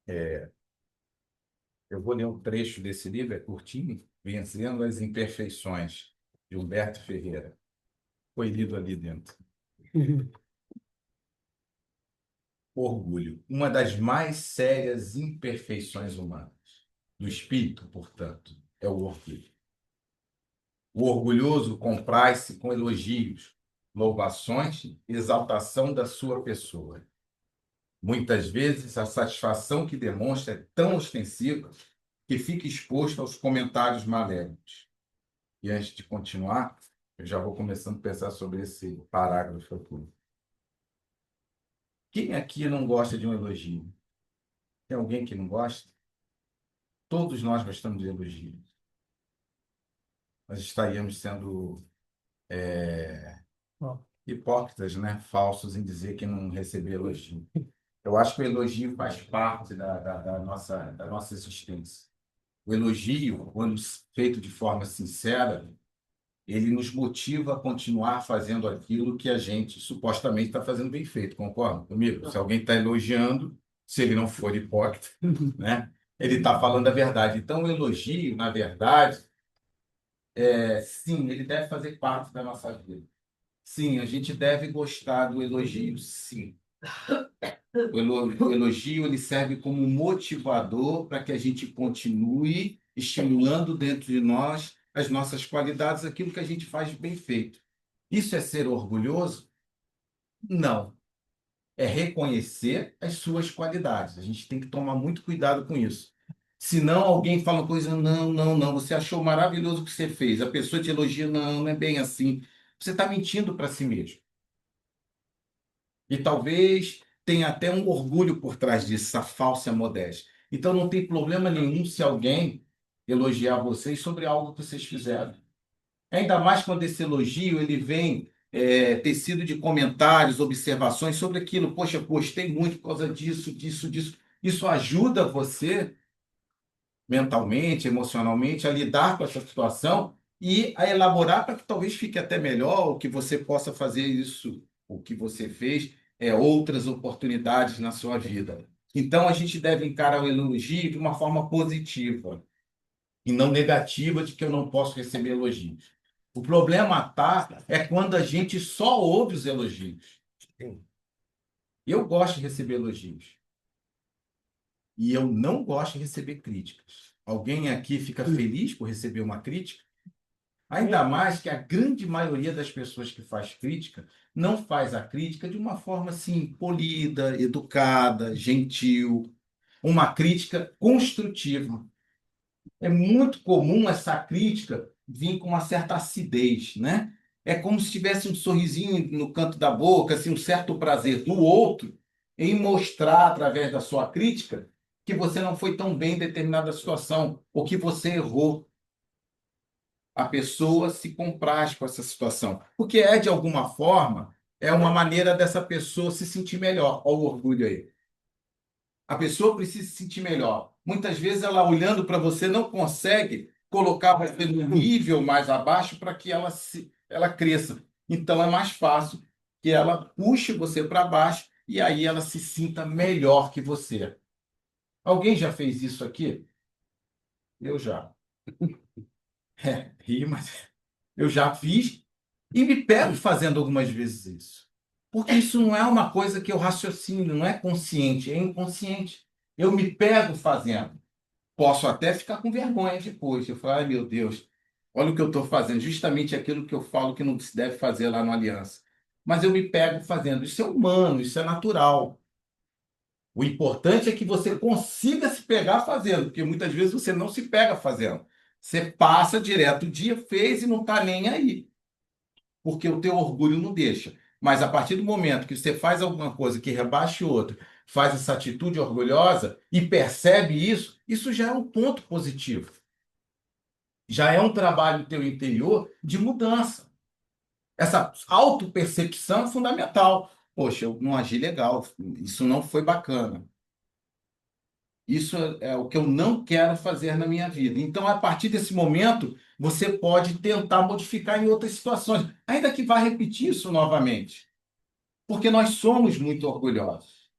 Eu vou ler um trecho desse livro, é curtinho, Vencendo as Imperfeições, de Humberto Ferreira. Foi lido ali dentro. Orgulho, uma das mais sérias imperfeições humanas. Do espírito, portanto, é o orgulho. O orgulhoso compraz-se com elogios, louvações e exaltação da sua pessoa. Muitas vezes, a satisfação que demonstra é tão ostensiva que fica exposto aos comentários malévolos. E antes de continuar, eu já vou começando a pensar sobre esse parágrafo aqui. Quem aqui não gosta de um elogio? Tem alguém que não gosta? Todos nós gostamos de elogios. Nós estaríamos sendo Ó, hipócritas, né? Falsos em dizer que não receber elogio. Eu acho que o elogio faz parte da nossa existência. O elogio, quando feito de forma sincera, ele nos motiva a continuar fazendo aquilo que a gente supostamente está fazendo bem feito, concorda comigo? Se alguém está elogiando, se ele não for hipócrita, né? Ele está falando a verdade. Então, o elogio, na verdade, sim, ele deve fazer parte da nossa vida. Sim, a gente deve gostar do elogio, sim. O elogio ele serve como motivador para que a gente continue estimulando dentro de nós as nossas qualidades, aquilo que a gente faz bem feito. Isso é ser orgulhoso? Não. É reconhecer as suas qualidades. A gente tem que tomar muito cuidado com isso. Senão alguém fala uma coisa, não, não, não, você achou maravilhoso o que você fez. A pessoa te elogia, não, não é bem assim. Você está mentindo para si mesmo. E talvez tenha até um orgulho por trás disso, essa falsa modéstia. Então não tem problema nenhum se alguém elogiar vocês sobre algo que vocês fizeram. Ainda mais quando esse elogio ele vem tecido de comentários, observações sobre aquilo. Poxa, gostei muito por causa disso, disso, disso. Isso ajuda você mentalmente, emocionalmente, a lidar com essa situação e a elaborar para que talvez fique até melhor, ou que você possa fazer isso, o que você fez, outras oportunidades na sua vida. Então, a gente deve encarar o elogio de uma forma positiva e não negativa de que eu não posso receber elogios. O problema tá é quando a gente só ouve os elogios. Eu gosto de receber elogios e eu não gosto de receber críticas. Alguém aqui fica feliz por receber uma crítica? Ainda mais que a grande maioria das pessoas que faz crítica não faz a crítica de uma forma assim polida, educada, gentil, uma crítica construtiva. É muito comum essa crítica vir com uma certa acidez, né? É como se tivesse um sorrisinho no canto da boca, assim, um certo prazer do outro em mostrar através da sua crítica que você não foi tão bem em determinada situação ou que você errou. A pessoa se compraz com essa situação, porque de alguma forma, é uma maneira dessa pessoa se sentir melhor. Olha o orgulho aí. A pessoa precisa se sentir melhor. Muitas vezes ela olhando para você não consegue colocar você no nível mais abaixo para que ela cresça. Então é mais fácil que ela puxe você para baixo e aí ela se sinta melhor que você. Alguém já fez isso aqui? Eu já. Ri, mas eu já fiz e me pego fazendo algumas vezes isso. Porque isso não é uma coisa que eu raciocino, não é consciente, é inconsciente. Eu me pego fazendo. Posso até ficar com vergonha depois. Eu falo, ai meu Deus, olha o que eu estou fazendo, justamente aquilo que eu falo que não se deve fazer lá no Aliança. Mas eu me pego fazendo. Isso é humano, isso é natural. O importante é que você consiga se pegar fazendo, porque muitas vezes você não se pega fazendo. Você passa direto o dia, fez e não está nem aí, porque o teu orgulho não deixa. Mas a partir do momento que você faz alguma coisa que rebaixe o outro, faz essa atitude orgulhosa e percebe isso, isso já é um ponto positivo. Já é um trabalho teu interior de mudança. Essa autopercepção é fundamental. Poxa, eu não agi legal, isso não foi bacana. Isso é o que eu não quero fazer na minha vida. Então, a partir desse momento, você pode tentar modificar em outras situações, ainda que vá repetir isso novamente, porque nós somos muito orgulhosos.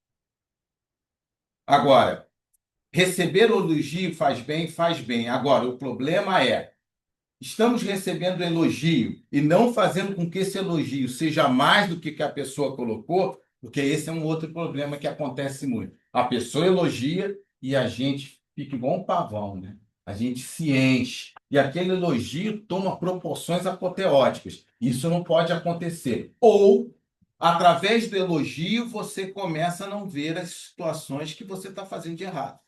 Agora, Receber elogio faz bem, faz bem. Agora, o problema é, estamos recebendo elogio e não fazendo com que esse elogio seja mais do que a pessoa colocou, porque esse é um outro problema que acontece muito. A pessoa elogia e a gente fica igual um pavão, né? A gente se enche. E aquele elogio toma proporções apoteóticas. Isso não pode acontecer. Ou, através do elogio, você começa a não ver as situações que você está fazendo de errado.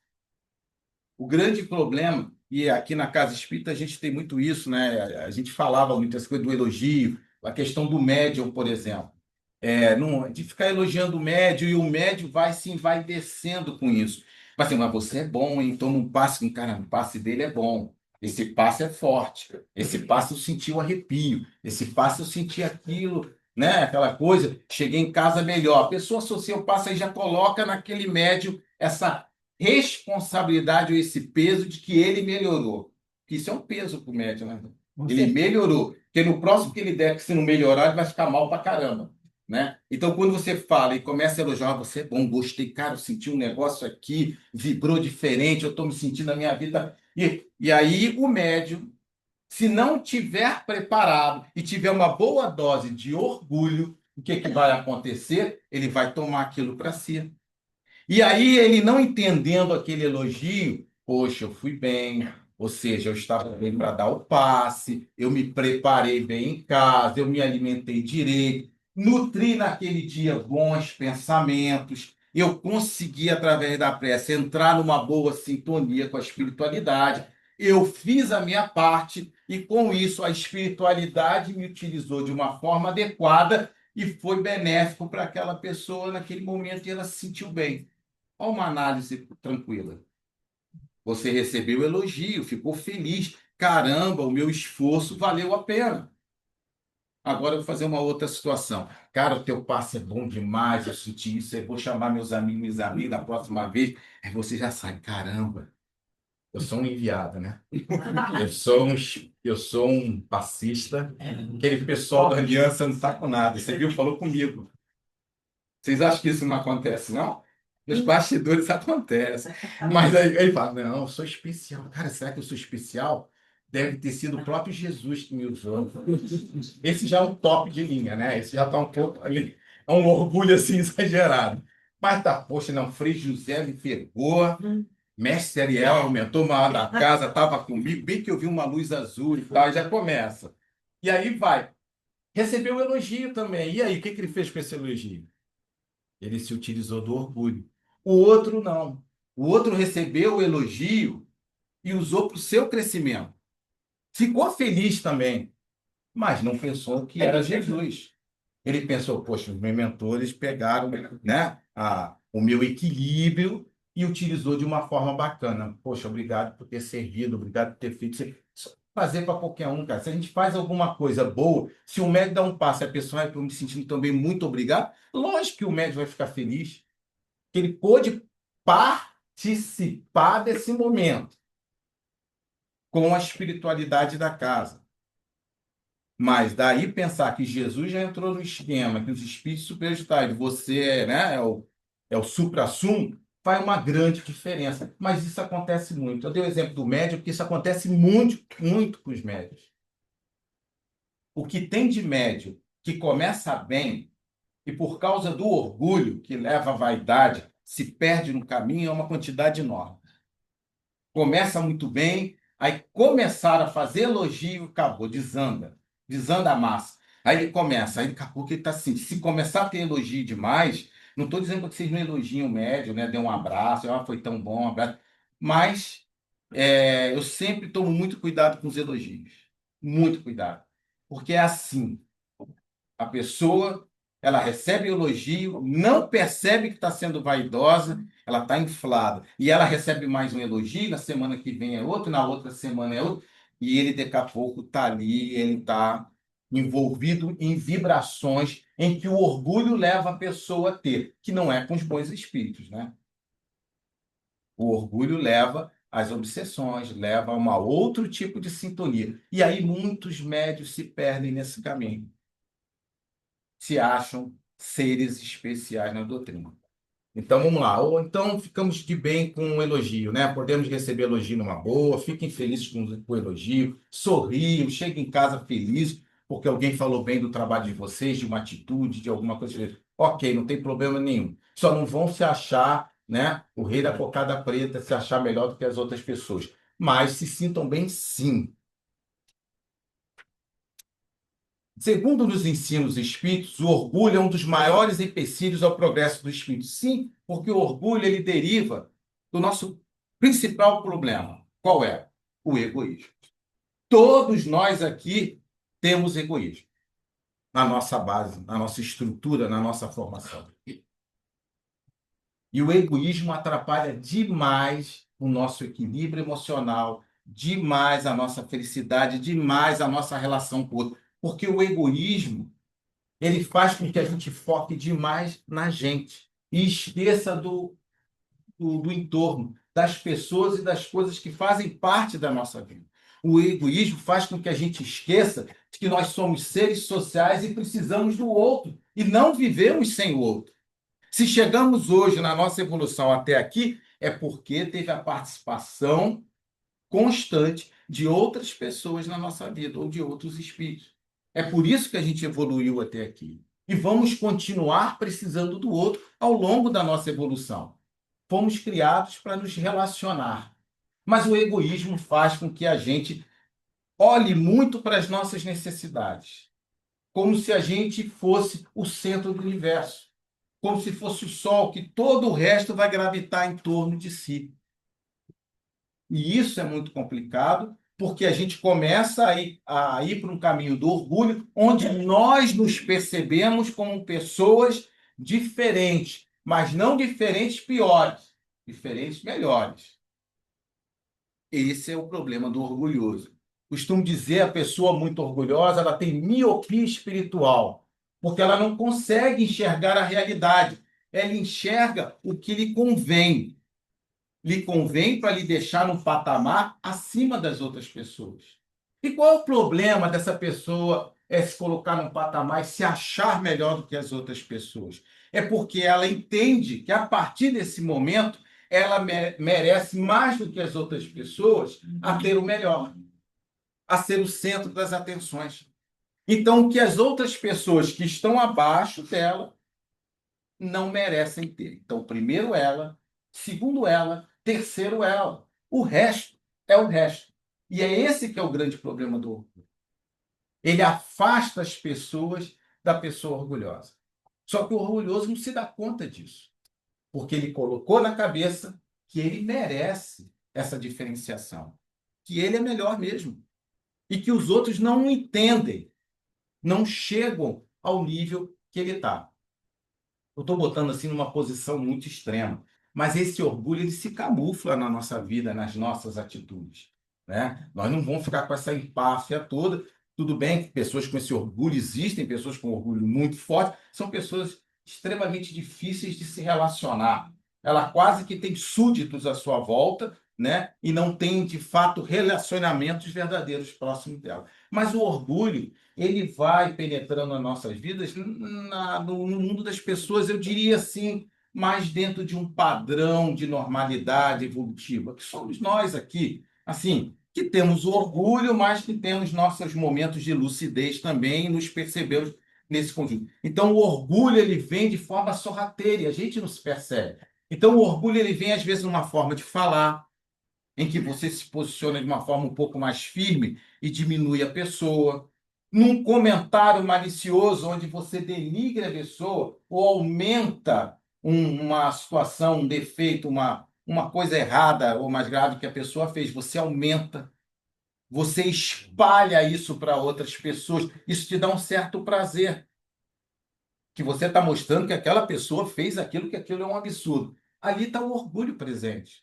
O grande problema, e aqui na Casa Espírita a gente tem muito isso, né? A gente falava muitas coisas do elogio, a questão do médium, por exemplo. De ficar elogiando o médium e o médium vai se envaidecendo com isso. Mas assim, mas você é bom, hein? Toma um passe, cara, o passe dele é bom. Esse passe é forte. Esse passe eu senti o arrepio. Esse passe eu senti aquilo, né? Aquela coisa. Cheguei em casa melhor. A pessoa associa o passe e já coloca naquele médium essa responsabilidade ou esse peso de que ele melhorou. Isso é um peso para o médium, né? Ele melhorou. Porque no próximo que ele der, que se não melhorar, ele vai ficar mal pra caramba. Né? Então, quando você fala e começa a elogiar, você é bom, gostei, cara, eu senti um negócio aqui, vibrou diferente, eu estou me sentindo na minha vida. E aí, o médium, se não tiver preparado e tiver uma boa dose de orgulho, o que vai acontecer? Ele vai tomar aquilo para si. E aí, ele não entendendo aquele elogio, poxa, eu fui bem, ou seja, eu estava bem para dar o passe, eu me preparei bem em casa, eu me alimentei direito, nutri naquele dia bons pensamentos, eu consegui, através da prece, entrar numa boa sintonia com a espiritualidade, eu fiz a minha parte e, com isso, a espiritualidade me utilizou de uma forma adequada e foi benéfico para aquela pessoa naquele momento e ela se sentiu bem. Olha uma análise tranquila. Você recebeu elogio, ficou feliz. Caramba, o meu esforço valeu a pena. Agora eu vou fazer uma outra situação. Cara, o teu passe é bom demais, eu senti isso. Eu vou chamar meus amigos, minhas amigas da próxima vez. Aí você já sabe, caramba, eu sou um enviado, né? Eu sou um passista. Aquele pessoal da aliança não está com nada. Você viu? Falou comigo. Vocês acham que isso não acontece, não? Nos bastidores acontece. Mas aí ele fala, não, eu sou especial. Cara, será que eu sou especial? Deve ter sido o próprio Jesus que me usou. Esse já é um top de linha, né? Esse já está um pouco ali. É um orgulho assim exagerado. Mas tá, poxa, não, Frei José me pegou. Mestre Ariel, o mentor maior da casa, estava comigo, bem que eu vi uma luz azul e tal, e já começa. E aí vai. Recebeu o elogio também. E aí, o que que ele fez com esse elogio? Ele se utilizou do orgulho. O outro não. O outro recebeu o elogio e usou para o seu crescimento. Ficou feliz também, mas não pensou que era Jesus. Ele pensou, poxa, os meus mentores pegaram, né, o meu equilíbrio e utilizou de uma forma bacana. Poxa, obrigado por ter servido, obrigado por ter feito isso. Fazer para qualquer um, cara. Se a gente faz alguma coisa boa, se o médico dá um passo e a pessoa vai me sentindo também muito obrigado, lógico que o médico vai ficar feliz que ele pôde participar desse momento com a espiritualidade da casa. Mas daí pensar que Jesus já entrou no esquema, que os espíritos superiores estão, você né, é o supra-sumo, faz uma grande diferença. Mas isso acontece muito. Eu dei o exemplo do médium, porque isso acontece muito, muito com os médios. O que tem de médio que começa bem e por causa do orgulho que leva à vaidade, se perde no caminho, é uma quantidade enorme. Começa muito bem, aí começaram a fazer elogio, acabou, desanda a massa. Aí ele começa, aí daqui a pouco ele está assim, se começar a ter elogio demais, não estou dizendo que vocês não elogiam o médium, né? Dê um abraço, foi tão bom, um abraço, mas eu sempre tomo muito cuidado com os elogios, muito cuidado, porque é assim, a pessoa, ela recebe elogio, não percebe que está sendo vaidosa, ela está inflada. E ela recebe mais um elogio, na semana que vem é outro, na outra semana é outro, e ele daqui a pouco está ali, ele está envolvido em vibrações em que o orgulho leva a pessoa a ter, que não é com os bons espíritos, né? O orgulho leva às obsessões, leva a um outro tipo de sintonia. E aí muitos médios se perdem nesse caminho, se acham seres especiais na doutrina. Então, vamos lá. Ou então ficamos de bem com um elogio, né? Podemos receber elogio numa boa, fiquem felizes com o elogio, sorriam, cheguem em casa felizes, porque alguém falou bem do trabalho de vocês, de uma atitude, de alguma coisa. Ok, não tem problema nenhum. Só não vão se achar, né, o rei da cocada preta, se achar melhor do que as outras pessoas. Mas se sintam bem, sim. Segundo nos ensinos espíritos, o orgulho é um dos maiores empecilhos ao progresso do espírito. Sim, porque o orgulho ele deriva do nosso principal problema. Qual é? O egoísmo. Todos nós aqui temos egoísmo na nossa base, na nossa estrutura, na nossa formação. E o egoísmo atrapalha demais o nosso equilíbrio emocional, demais a nossa felicidade, demais a nossa relação com o outro. Porque o egoísmo ele faz com que a gente foque demais na gente e esqueça do entorno, das pessoas e das coisas que fazem parte da nossa vida. O egoísmo faz com que a gente esqueça de que nós somos seres sociais e precisamos do outro e não vivemos sem o outro. Se chegamos hoje na nossa evolução até aqui, é porque teve a participação constante de outras pessoas na nossa vida ou de outros espíritos. É por isso que a gente evoluiu até aqui. E vamos continuar precisando do outro ao longo da nossa evolução. Fomos criados para nos relacionar. Mas o egoísmo faz com que a gente olhe muito para as nossas necessidades, como se a gente fosse o centro do universo, como se fosse o sol, que todo o resto vai gravitar em torno de si. E isso é muito complicado, porque a gente começa a ir para um caminho do orgulho, onde nós nos percebemos como pessoas diferentes, mas não diferentes piores, diferentes melhores. Esse é o problema do orgulhoso. Costumo dizer, a pessoa muito orgulhosa, ela tem miopia espiritual, porque ela não consegue enxergar a realidade. Ela enxerga o que lhe convém para lhe deixar num patamar acima das outras pessoas. E qual é o problema dessa pessoa se colocar num patamar e se achar melhor do que as outras pessoas? É porque ela entende que a partir desse momento ela merece mais do que as outras pessoas a ter o melhor, a ser o centro das atenções. Então, o que as outras pessoas que estão abaixo dela não merecem ter. Então, primeiro ela, segundo ela, terceiro ela. O resto é o resto. E é esse que é o grande problema do orgulho. Ele afasta as pessoas da pessoa orgulhosa. Só que o orgulhoso não se dá conta disso, porque ele colocou na cabeça que ele merece essa diferenciação, que ele é melhor mesmo, e que os outros não entendem, não chegam ao nível que ele está. Eu estou botando assim numa posição muito extrema, mas esse orgulho ele se camufla na nossa vida, nas nossas atitudes, né? Nós não vamos ficar com essa empáfia toda. Tudo bem que pessoas com esse orgulho existem, pessoas com orgulho muito forte, são pessoas extremamente difíceis de se relacionar. Ela quase que tem súditos à sua volta, né? E não tem de fato relacionamentos verdadeiros próximos dela. Mas o orgulho ele vai penetrando nas nossas vidas no mundo das pessoas, eu diria assim, mais dentro de um padrão de normalidade evolutiva, que somos nós aqui, assim, que temos orgulho, mas que temos nossos momentos de lucidez também e nos percebemos nesse conjunto. Então, o orgulho ele vem de forma sorrateira, e a gente não se percebe. Então, o orgulho ele vem, às vezes, numa forma de falar, em que você se posiciona de uma forma um pouco mais firme e diminui a pessoa, num comentário malicioso onde você denigra a pessoa ou aumenta uma situação, um defeito, uma coisa errada ou mais grave que a pessoa fez, você aumenta, você espalha isso para outras pessoas, isso te dá um certo prazer, que você está mostrando que aquela pessoa fez aquilo, que aquilo é um absurdo. Ali está o orgulho presente.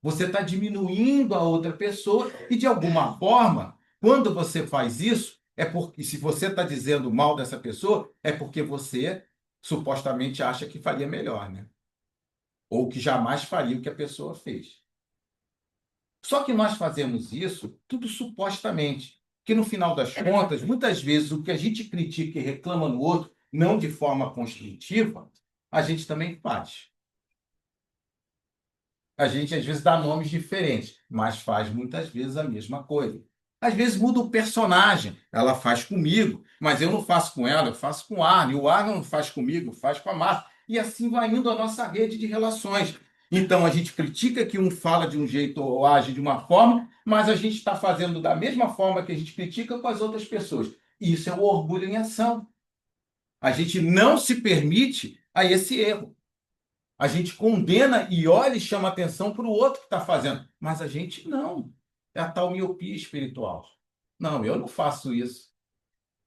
Você está diminuindo a outra pessoa e, de alguma forma, quando você faz isso, é porque, se você está dizendo mal dessa pessoa, é porque você supostamente acha que faria melhor, né? Ou que jamais faria o que a pessoa fez. Só que nós fazemos isso tudo supostamente, que no final das contas, muitas vezes o que a gente critica e reclama no outro, não de forma construtiva, a gente também faz. A gente às vezes dá nomes diferentes, mas faz muitas vezes a mesma coisa. Às vezes muda o personagem, ela faz comigo, mas eu não faço com ela, eu faço com o Arne. O Arne não faz comigo, faz com a Márcia. E assim vai indo a nossa rede de relações. Então a gente critica que um fala de um jeito ou age de uma forma, mas a gente está fazendo da mesma forma que a gente critica com as outras pessoas. Isso é o orgulho em ação. A gente não se permite a esse erro. A gente condena e olha e chama atenção para o outro que está fazendo. Mas a gente não. É a tal miopia espiritual. Não, eu não faço isso.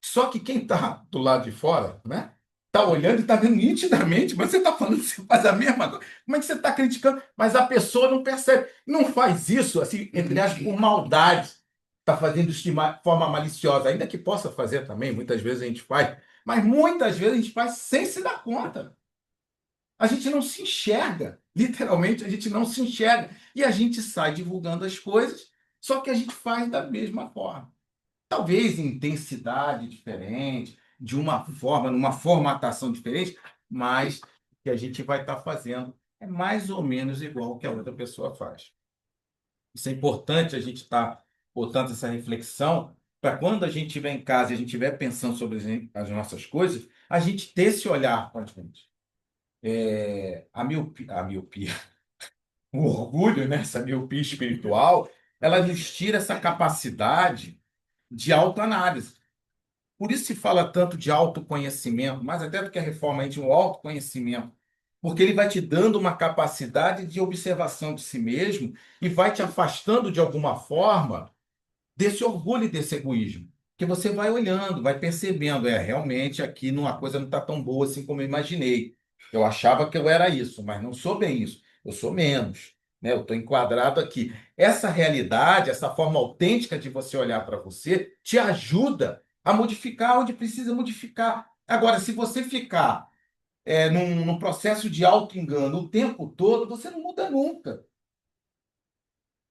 Só que quem está do lado de fora, né? Está olhando e está vendo nitidamente, mas você está falando que você faz a mesma coisa. Como é que você está criticando? Mas a pessoa não percebe. Não faz isso, assim, entre aspas, por maldade. Está fazendo isso de forma maliciosa. Ainda que possa fazer também, muitas vezes a gente faz. Mas muitas vezes a gente faz sem se dar conta. A gente não se enxerga, literalmente, a gente não se enxerga. E a gente sai divulgando as coisas, só que a gente faz da mesma forma. Talvez em intensidade diferente, de uma forma, numa formatação diferente, mas o que a gente vai estar fazendo é mais ou menos igual ao que a outra pessoa faz. Isso é importante a gente estar botando essa reflexão para quando a gente estiver em casa e a gente estiver pensando sobre as nossas coisas, a gente ter esse olhar com a gente. A miopia, o orgulho, né, essa miopia espiritual, ela nos tira essa capacidade de autoanálise. Por isso se fala tanto de autoconhecimento, mais até do que a reforma, aí, de um autoconhecimento, porque ele vai te dando uma capacidade de observação de si mesmo e vai te afastando de alguma forma desse orgulho e desse egoísmo. Que você vai olhando, vai percebendo, realmente aqui a coisa não está tão boa assim como eu imaginei. Eu achava que eu era isso, mas não sou bem isso. Eu sou menos, né? Eu estou enquadrado aqui. Essa realidade, essa forma autêntica de você olhar para você, te ajuda a modificar onde precisa modificar. Agora, se você ficar num processo de auto-engano o tempo todo, você não muda nunca.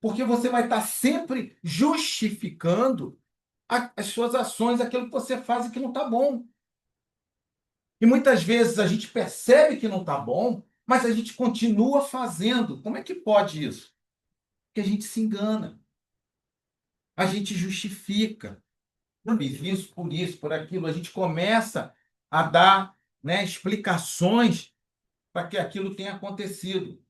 Porque você vai estar sempre justificando as suas ações, aquilo que você faz e que não está bom. E muitas vezes a gente percebe que não está bom, mas a gente continua fazendo. Como é que pode isso? Porque a gente se engana, a gente justifica. Fiz isso, por isso, por aquilo. A gente começa a dar, né, explicações para que aquilo tenha acontecido.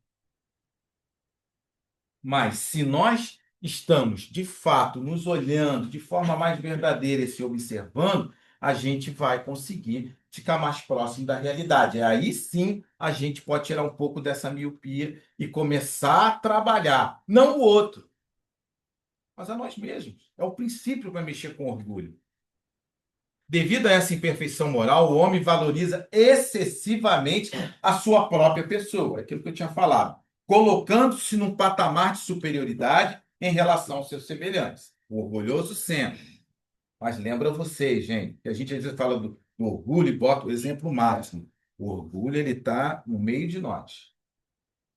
Mas se nós estamos, de fato, nos olhando de forma mais verdadeira e se observando, a gente vai conseguir ficar mais próximo da realidade. Aí sim a gente pode tirar um pouco dessa miopia e começar a trabalhar, não o outro, mas a nós mesmos. É o princípio para mexer com orgulho. Devido a essa imperfeição moral, o homem valoriza excessivamente a sua própria pessoa, aquilo que eu tinha falado, colocando-se num patamar de superioridade em relação aos seus semelhantes. O orgulhoso sempre. Mas lembra vocês, gente, que a gente às vezes fala do orgulho e bota o exemplo máximo. O orgulho ele está no meio de nós.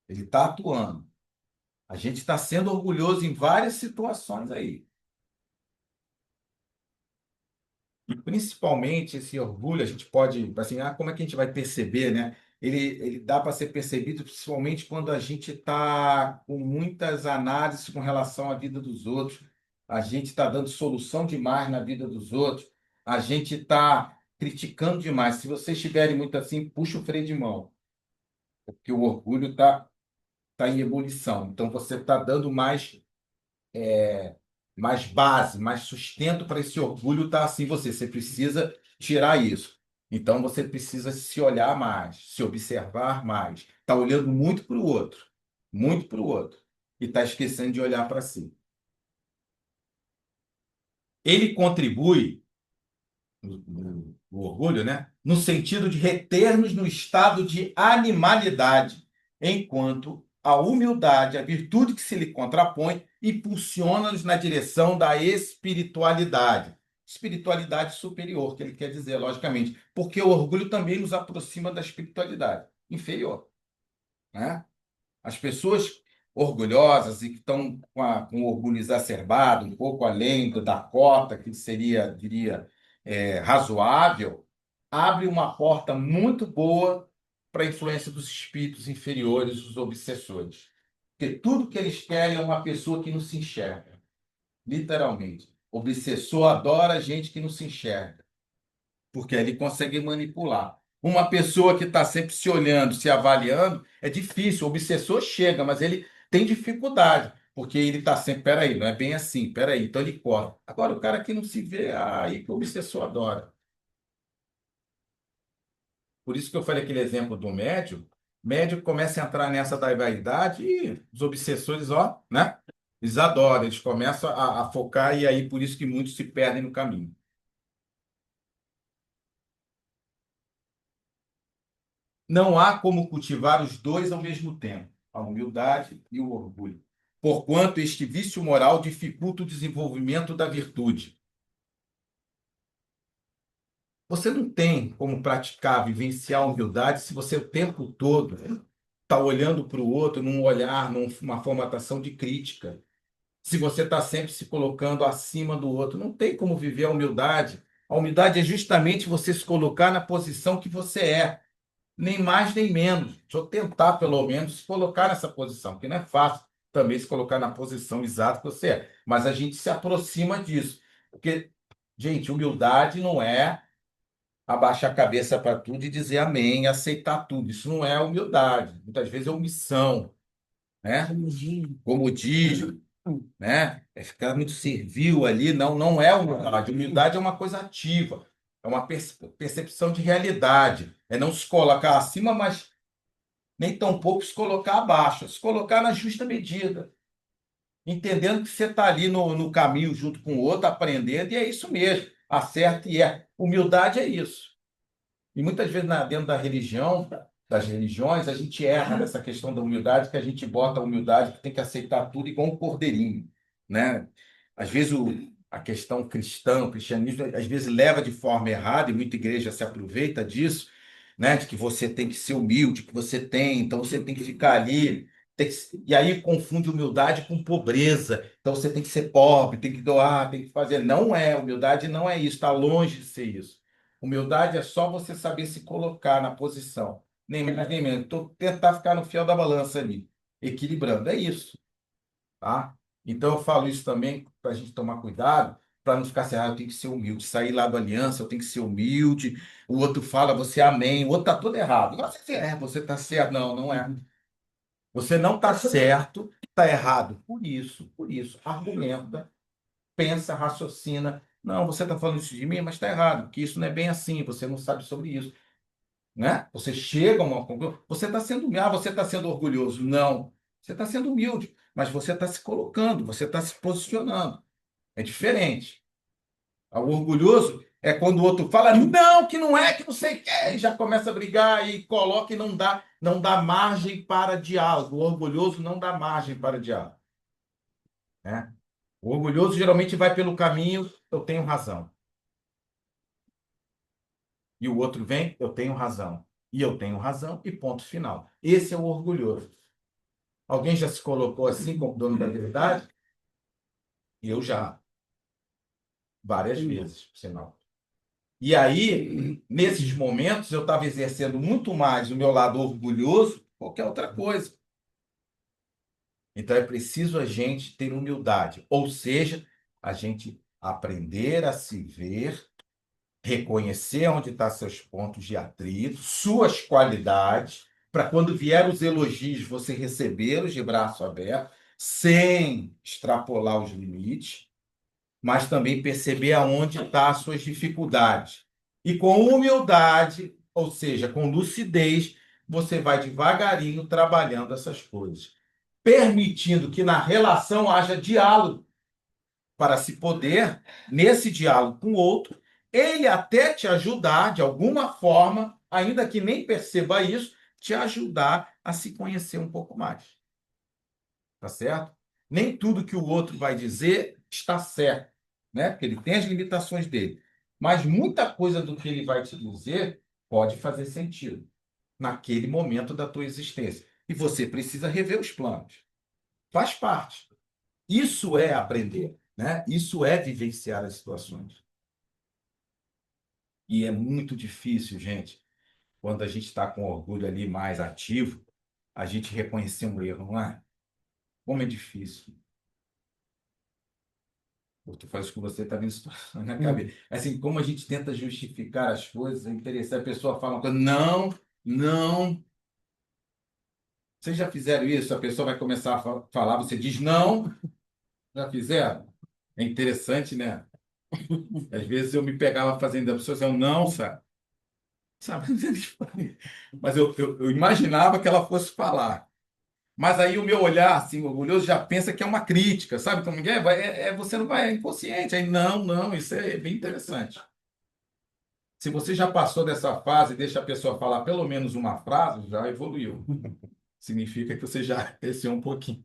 Ele está atuando. A gente está sendo orgulhoso em várias situações aí. Principalmente esse orgulho, a gente pode, assim, como é que a gente vai perceber, né? Ele dá para ser percebido principalmente quando a gente está com muitas análises com relação à vida dos outros, a gente está dando solução demais na vida dos outros, a gente está criticando demais. Se vocês estiverem muito assim, puxa o freio de mão, porque o orgulho tá em ebulição. Então você está dando mais base, mais sustento para esse orgulho estar assim em você. Você precisa tirar isso. Então você precisa se olhar mais, se observar mais. Está olhando muito para o outro, e está esquecendo de olhar para si. Ele contribui, o orgulho, né? No sentido de reter-nos no estado de animalidade, enquanto a humildade, a virtude que se lhe contrapõe, impulsiona-nos na direção da espiritualidade. Espiritualidade superior, que ele quer dizer, logicamente, porque o orgulho também nos aproxima da espiritualidade inferior, né? As pessoas orgulhosas e que estão com o orgulho exacerbado, um pouco além da cota, que seria, diria, razoável, abre uma porta muito boa para a influência dos espíritos inferiores, os obsessores. Porque tudo que eles querem é uma pessoa que não se enxerga, literalmente. Obsessor adora gente que não se enxerga, porque ele consegue manipular. Uma pessoa que está sempre se olhando, se avaliando, é difícil. O obsessor chega, mas ele tem dificuldade, porque ele está sempre, peraí, não é bem assim, peraí, então ele corre. Agora, o cara que não se vê, aí que o obsessor adora. Por isso que eu falei aquele exemplo do médium. Médium começa a entrar nessa da vaidade e os obsessores, ó, né? Eles adoram, eles começam a focar e aí por isso que muitos se perdem no caminho. Não há como cultivar os dois ao mesmo tempo, a humildade e o orgulho, porquanto este vício moral dificulta o desenvolvimento da virtude. Você não tem como praticar, vivenciar a humildade se você o tempo todo está olhando para o outro num olhar, numa formatação de crítica. Se você está sempre se colocando acima do outro, não tem como viver a humildade. A humildade é justamente você se colocar na posição que você é, nem mais nem menos. Deixa eu tentar, pelo menos, se colocar nessa posição, porque não é fácil também se colocar na posição exata que você é. Mas a gente se aproxima disso. Porque, gente, humildade não é abaixar a cabeça para tudo e dizer amém, aceitar tudo. Isso não é humildade. Muitas vezes é omissão, né? Comodismo, né? É ficar muito servil ali. Não, não é humildade. Humildade é uma coisa ativa. É uma percepção de realidade. É não se colocar acima, mas nem tampouco se colocar abaixo. É se colocar na justa medida. Entendendo que você está ali no caminho junto com o outro, aprendendo, e é isso mesmo. Acerta e é. Humildade é isso. E muitas vezes dentro da religião, das religiões, a gente erra nessa questão da humildade, que a gente bota a humildade que tem que aceitar tudo igual um cordeirinho, né? Às vezes a questão cristã, o cristianismo, às vezes leva de forma errada, e muita igreja se aproveita disso, né? De que você tem que ser humilde, que você tem, então você tem que ficar ali. E aí confunde humildade com pobreza. Então você tem que ser pobre, tem que doar, tem que fazer. Não é, humildade não é isso, está longe de ser isso. Humildade é só você saber se colocar na posição. Nem mais nem menos. Então, tentar ficar no fiel da balança ali, equilibrando. É isso, tá? Então, eu falo isso também para a gente tomar cuidado, para não ficar assim, eu tenho que ser humilde. Sair lá da aliança, eu tenho que ser humilde. O outro fala, você é amém. O outro está todo errado. Você está certo. Não, não é. Você não está certo, está errado. Por isso, por isso. Argumenta, pensa, raciocina. Não, você está falando isso de mim, mas está errado, porque isso não é bem assim, você não sabe sobre isso, né? Você chega a uma conclusão, você está sendo humilde, você está sendo orgulhoso. Não, você está sendo humilde, mas você está se colocando, você está se posicionando. É diferente. O orgulhoso é quando o outro fala, não, que não é, que não sei o que, e já começa a brigar e coloca e não dá margem para diálogo. O orgulhoso não dá margem para diálogo, né? O orgulhoso geralmente vai pelo caminho, eu tenho razão. E o outro vem, eu tenho razão. E eu tenho razão, e ponto final. Esse é o orgulhoso. Alguém já se colocou assim como dono da verdade? Eu já, várias vezes, por sinal. E aí, nesses momentos, eu estava exercendo muito mais o meu lado orgulhoso que qualquer outra coisa. Então é preciso a gente ter humildade, ou seja, a gente aprender a se ver, reconhecer onde estão seus pontos de atrito, suas qualidades, para quando vier os elogios, você recebê-los de braço aberto, sem extrapolar os limites, mas também perceber aonde estão as suas dificuldades. E com humildade, ou seja, com lucidez, você vai devagarinho trabalhando essas coisas, permitindo que na relação haja diálogo para se poder, nesse diálogo com o outro, ele até te ajudar, de alguma forma, ainda que nem perceba isso, te ajudar a se conhecer um pouco mais. Tá certo? Nem tudo que o outro vai dizer está certo, né? Porque ele tem as limitações dele. Mas muita coisa do que ele vai te dizer pode fazer sentido naquele momento da tua existência. E você precisa rever os planos. Faz parte. Isso é aprender, né? Isso é vivenciar as situações. E é muito difícil, gente, quando a gente está com orgulho ali mais ativo, a gente reconhecer um erro, não é? Como é difícil. Tu faz isso com você, tá vindo situação na cabeça. Assim, como a gente tenta justificar as coisas, é interessante. A pessoa fala uma coisa, não, não. Vocês já fizeram isso? A pessoa vai começar a falar, você diz não. Já fizeram? É interessante, né? Às vezes eu me pegava fazendo a pessoa dizendo não, sabe? Sabe? Mas eu imaginava que ela fosse falar. Mas aí o meu olhar, assim, orgulhoso, já pensa que é uma crítica, sabe como é? Você não vai, é inconsciente. Aí, não, não, isso é bem interessante. Se você já passou dessa fase, deixa a pessoa falar pelo menos uma frase, já evoluiu. Significa que você já cresceu um pouquinho.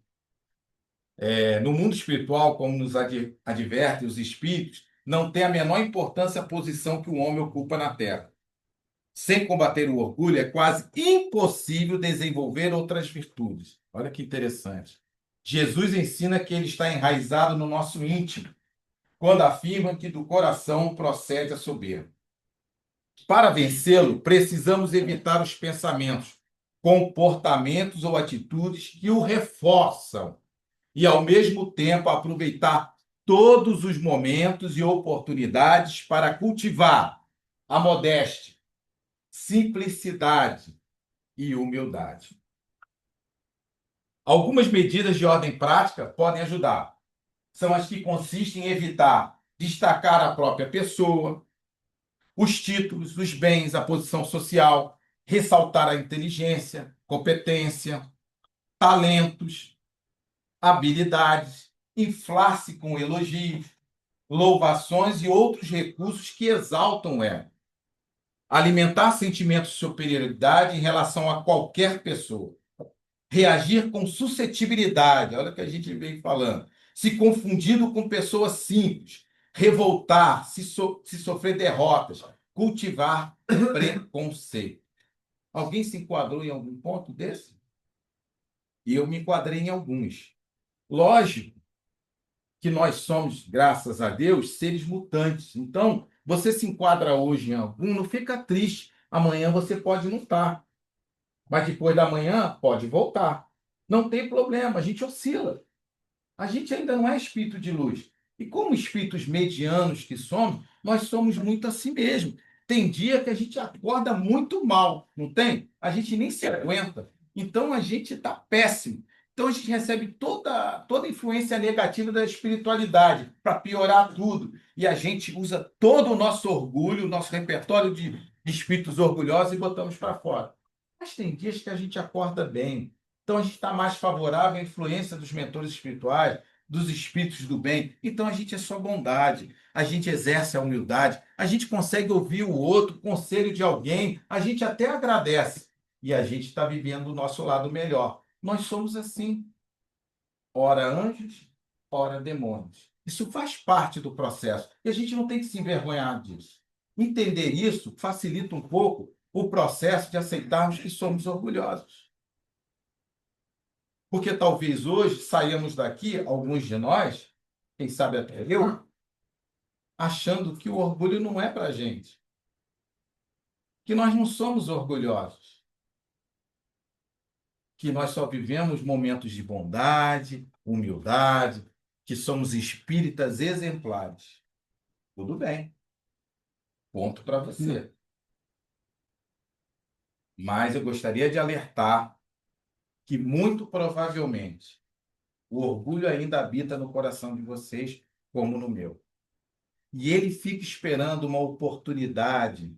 No mundo espiritual, como nos adverte os espíritos, não tem a menor importância a posição que o homem ocupa na Terra. Sem combater o orgulho, é quase impossível desenvolver outras virtudes. Olha que interessante. Jesus ensina que ele está enraizado no nosso íntimo, quando afirma que do coração procede a soberba. Para vencê-lo, precisamos evitar os pensamentos, comportamentos ou atitudes que o reforçam e, ao mesmo tempo, aproveitar todos os momentos e oportunidades para cultivar a modéstia, simplicidade e humildade. Algumas medidas de ordem prática podem ajudar. São as que consistem em evitar destacar a própria pessoa, os títulos, os bens, a posição social, ressaltar a inteligência, competência, talentos, habilidades, inflar-se com elogios, louvações e outros recursos que exaltam o ego. Alimentar sentimentos de superioridade em relação a qualquer pessoa. Reagir com suscetibilidade, olha o que a gente vem falando. Se confundindo com pessoas simples. Revoltar, se sofrer derrotas. Cultivar preconceito. Alguém se enquadrou em algum ponto desse? E eu me enquadrei em alguns. Lógico que nós somos, graças a Deus, seres mutantes. Então, você se enquadra hoje em algum, não fica triste. Amanhã você pode não estar. Mas depois da manhã pode voltar. Não tem problema, a gente oscila. A gente ainda não é espírito de luz. E como espíritos medianos que somos, nós somos muito assim mesmo. Tem dia que a gente acorda muito mal, não tem? A gente nem se aguenta. Então a gente está péssimo. Então a gente recebe toda a influência negativa da espiritualidade para piorar tudo. E a gente usa todo o nosso orgulho, o nosso repertório de espíritos orgulhosos e botamos para fora. Mas tem dias que a gente acorda bem. Então a gente está mais favorável à influência dos mentores espirituais, dos espíritos do bem. Então a gente é só bondade, a gente exerce a humildade, a gente consegue ouvir o outro, o conselho de alguém, a gente até agradece. E a gente está vivendo o nosso lado melhor. Nós somos assim, ora anjos, ora demônios. Isso faz parte do processo. E a gente não tem que se envergonhar disso. Entender isso facilita um pouco o processo de aceitarmos que somos orgulhosos. Porque talvez hoje saímos daqui, alguns de nós, quem sabe até eu, achando que o orgulho não é para a gente, que nós não somos orgulhosos, que nós só vivemos momentos de bondade, humildade, que somos espíritas exemplares. Tudo bem, ponto para você. Mas eu gostaria de alertar que, muito provavelmente, o orgulho ainda habita no coração de vocês, como no meu. E ele fica esperando uma oportunidade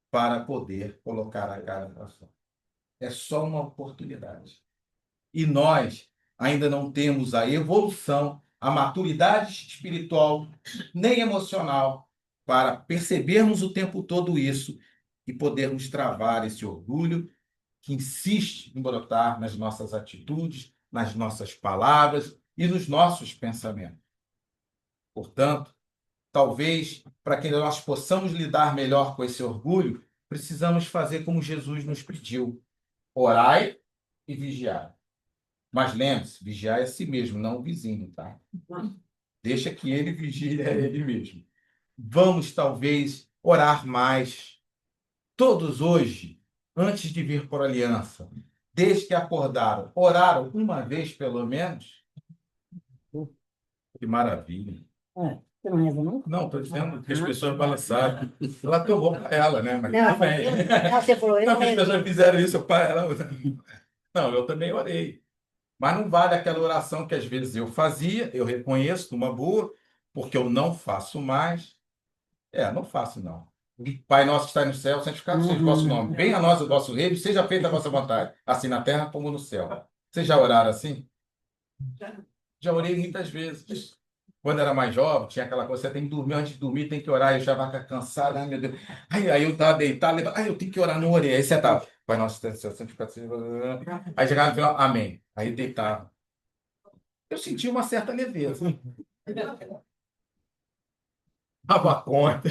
para poder colocar a cara para fora. É só uma oportunidade. E nós ainda não temos a evolução, a maturidade espiritual, nem emocional, para percebermos o tempo todo isso e podermos travar esse orgulho que insiste em brotar nas nossas atitudes, nas nossas palavras e nos nossos pensamentos. Portanto, talvez, para que nós possamos lidar melhor com esse orgulho, precisamos fazer como Jesus nos pediu: orai e vigiai. Mas lembre-se, vigiar é a si mesmo, não o vizinho, tá? Deixa que ele vigie a ele mesmo. Vamos, talvez, orar mais. Todos hoje, antes de vir por aliança, desde que acordaram, oraram uma vez pelo menos? Que maravilha. Você não reza, não? Não, estou dizendo que as pessoas balançaram. Ela tomou para ela, né? Mas Não, tudo bem. você falou, eu Não, não que as rezo. pessoas fizeram isso para ela. Não, eu também orei. Mas não vale aquela oração que às vezes eu fazia, eu reconheço uma boa, porque eu não faço mais. Não faço, não. Pai nosso que está no céu, santificado seja o vosso nome. Venha a nós o vosso reino, seja feita a vossa vontade, assim na terra como no céu. Vocês já oraram assim? Já orei muitas vezes. Quando era mais jovem, tinha aquela coisa, você tem que dormir, antes de dormir tem que orar, eu já estava cansado, ai meu Deus. Aí eu estava deitado, eu tenho que orar, não orei. Aí você estava, Pai nosso que está no céu, santificado seja o vosso nome. Aí chegava no final, amém. Aí deitava. Eu senti uma certa leveza. Dava conta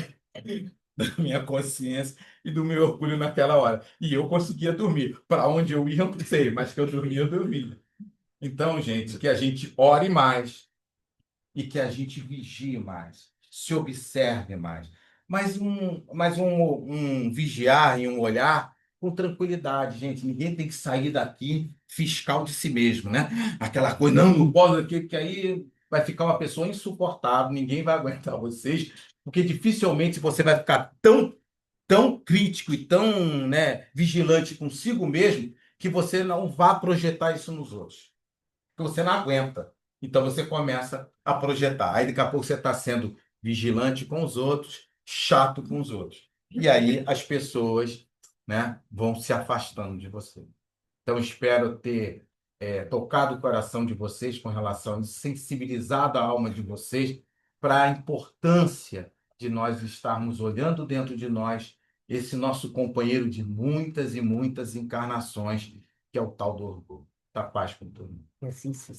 da minha consciência e do meu orgulho naquela hora. E eu conseguia dormir. Para onde eu ia, eu não sei, mas que eu dormia. Então, gente, que a gente ore mais e que a gente vigie mais, se observe mais. Mas um vigiar e um olhar com tranquilidade, gente. Ninguém tem que sair daqui fiscal de si mesmo, né? Aquela coisa, não posso aqui, porque aí vai ficar uma pessoa insuportável, ninguém vai aguentar vocês, porque dificilmente você vai ficar tão crítico e tão, né, vigilante consigo mesmo que você não vá projetar isso nos outros que você não aguenta. Então você começa a projetar. Aí daqui a pouco você está sendo vigilante com os outros, chato com os outros. E aí as pessoas, né, vão se afastando de você. Então espero ter tocado o coração de vocês com relação a isso, sensibilizado a alma de vocês para a importância de nós estarmos olhando dentro de nós esse nosso companheiro de muitas e muitas encarnações, que é o tal do orgulho. Da paz com todo mundo. Assim, sim.